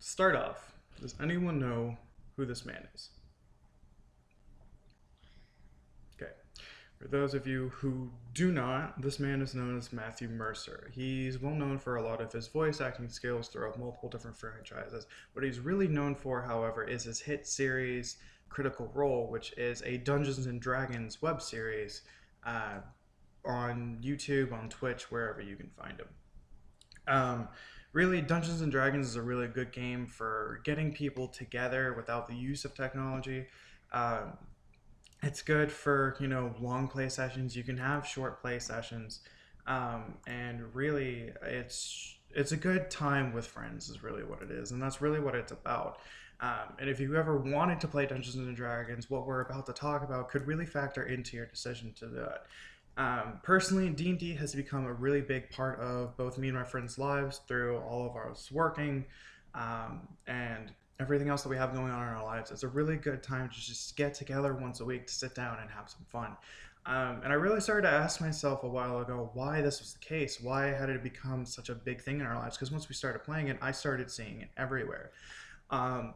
Start off, does anyone know who this man is? Okay. For those of you who do not, this man is known as Matthew Mercer. He's well known for a lot of his voice acting skills throughout multiple different franchises. What he's really known for, however, is his hit series Critical Role, which is a Dungeons and Dragons web series uh, on YouTube, on Twitch, wherever you can find him. Really, Dungeons and Dragons is a really good game for getting people together without the use of technology. Um, it's good for long play sessions. You can have short play sessions, and really, it's a good time with friends is really what it is, and that's really what it's about. And if you ever wanted to play Dungeons and Dragons, what we're about to talk about could really factor into your decision to do it. Personally, D&D has become a really big part of both me and my friends' lives through all of our working and everything else that we have going on in our lives. It's a really good time to just get together once a week to sit down and have some fun. And I really started to ask myself a while ago why this was the case. Why had it become such a big thing in our lives? Because once we started playing it, I started seeing it everywhere. Um,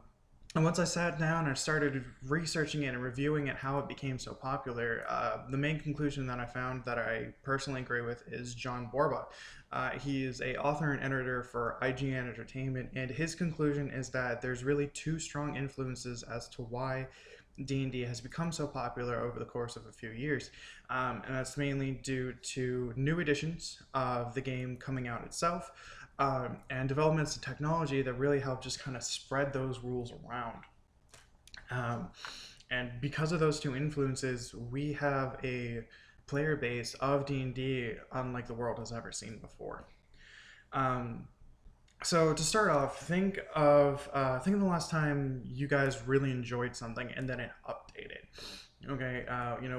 and once I sat down and started researching it and reviewing it, how it became so popular, the main conclusion that I found that I personally agree with is John Borba. He is a author and editor for IGN Entertainment, and his conclusion is that there's really two strong influences as to why D&D has become so popular over the course of a few years. And that's mainly due to new editions of the game coming out itself, and developments in technology that really help just kind of spread those rules around. Um, and because of those two influences, we have a player base of D&D unlike the world has ever seen before. Um, so to start off, think of the last time you guys really enjoyed something and then it updated. Okay,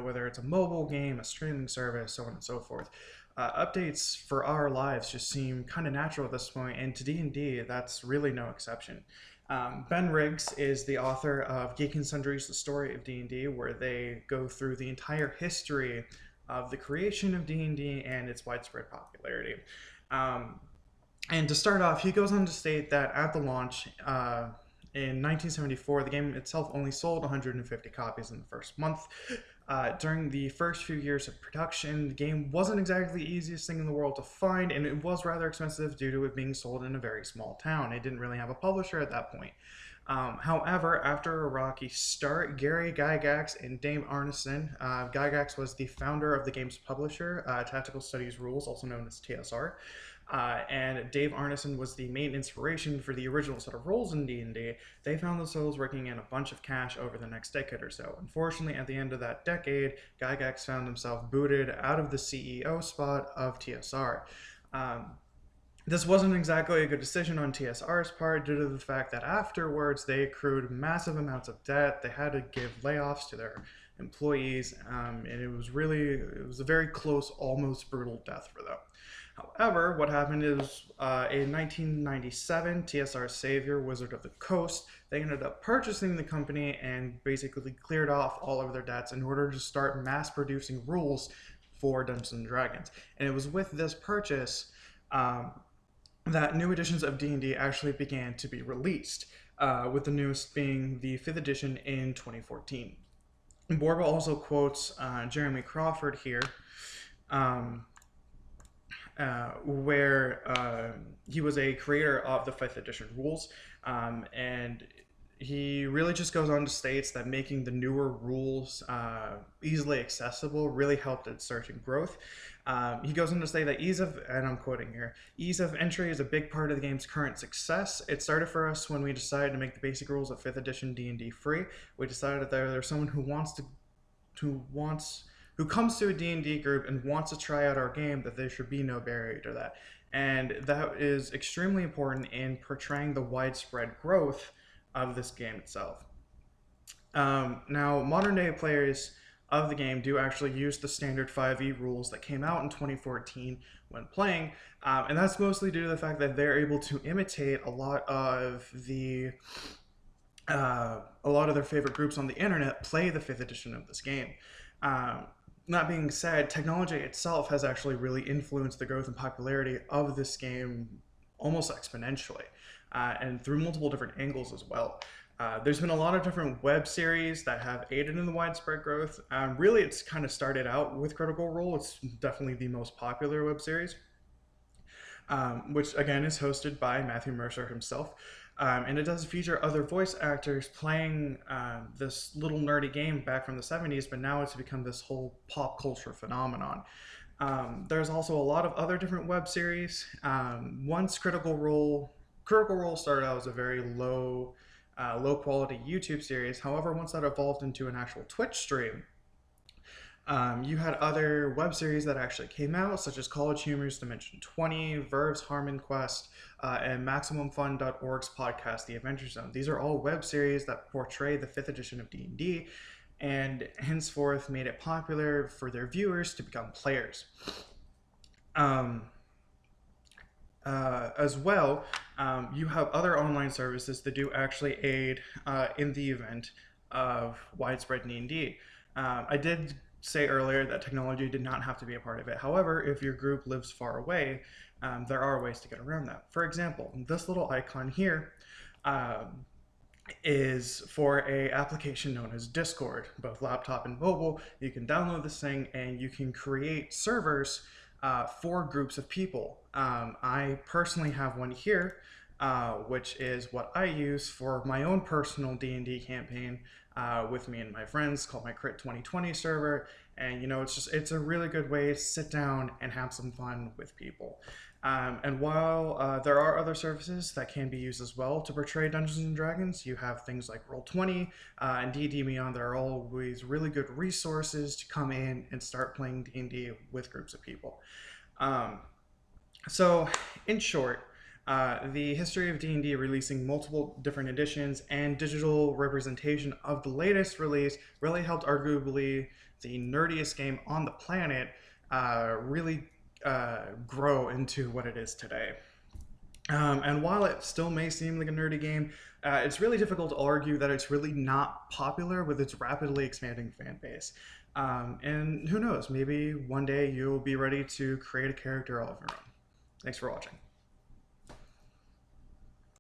whether it's a mobile game, a streaming service, so on and so forth. Updates for our lives just seem kind of natural at this point, and to D&D, that's really no exception. Ben Riggs is the author of Geek and Sundry's The Story of D&D, where they go through the entire history of the creation of D&D and its widespread popularity. Um, and to start off, he goes on to state that at the launch in 1974, the game itself only sold 150 copies in the first month. During the first few years of production, the game wasn't exactly the easiest thing in the world to find, and it was rather expensive due to it being sold in a very small town. It didn't really have a publisher at that point. However, after a rocky start, Gary Gygax and Dave Arneson, Gygax was the founder of the game's publisher, Tactical Studies Rules, also known as TSR, and Dave Arneson was the main inspiration for the original set of rules in D&D. They found themselves raking in a bunch of cash over the next decade or so. Unfortunately, at the end of that decade, Gygax found himself booted out of the CEO spot of TSR. This wasn't exactly a good decision on TSR's part due to the fact that afterwards they accrued massive amounts of debt. They had to give layoffs to their employees, and it was a very close, almost brutal death for them. However, what happened is in 1997, TSR's savior, Wizard of the Coast, they ended up purchasing the company and basically cleared off all of their debts in order to start mass producing rules for Dungeons and Dragons. And it was with this purchase that new editions of D&D actually began to be released, with the newest being the 5th edition in 2014. Borba also quotes Jeremy Crawford here, where he was a creator of the 5th edition rules, and he really just goes on to states that making the newer rules easily accessible really helped its surge in growth. He goes on to say that and I'm quoting here, ease of entry is a big part of the game's current success. It started for us when we decided to make the basic rules of 5th edition D&D free. We decided that there's someone who comes to a D&D group and wants to try out our game, that there should be no barrier to that. And that is extremely important in portraying the widespread growth of this game itself. Now, modern day players of the game do actually use the standard 5e rules that came out in 2014 when playing, and that's mostly due to the fact that they're able to imitate a lot of their favorite groups on the internet play the 5th edition of this game. That being said, technology itself has actually really influenced the growth and popularity of this game almost exponentially. and through multiple different angles as well. There's been a lot of different web series that have aided in the widespread growth. Really, it's kind of started out with Critical Role. It's definitely the most popular web series, which again is hosted by Matthew Mercer himself. And it does feature other voice actors playing this little nerdy game back from the 70s, but now it's become this whole pop culture phenomenon. There's also a lot of other different web series. Once Critical Role started out as a very low quality YouTube series. However, once that evolved into an actual Twitch stream, you had other web series that actually came out, such as College Humor's Dimension 20, Verve's Harmon Quest, and MaximumFun.org's podcast, The Adventure Zone. These are all web series that portray the 5th edition of D&D, and henceforth made it popular for their viewers to become players. As well, you have other online services that do actually aid in the event of widespread D&D. I did say earlier that technology did not have to be a part of it. However, if your group lives far away, there are ways to get around that. For example, this little icon here is for a application known as Discord, both laptop and mobile. You can download this thing and you can create servers for groups of people. I personally have one here, which is what I use for my own personal D&D campaign with me and my friends, called my Crit 2020 server. And it's a really good way to sit down and have some fun with people. And while there are other services that can be used as well to portray Dungeons and Dragons, you have things like Roll20 and D&D Beyond. There are always really good resources to come in and start playing D&D with groups of people. So, in short, the history of D&D releasing multiple different editions and digital representation of the latest release really helped arguably the nerdiest game on the planet really grow into what it is today. And while it still may seem like a nerdy game, it's really difficult to argue that it's really not popular with its rapidly expanding fan base. And who knows, maybe one day you'll be ready to create a character all of your own. Thanks for watching.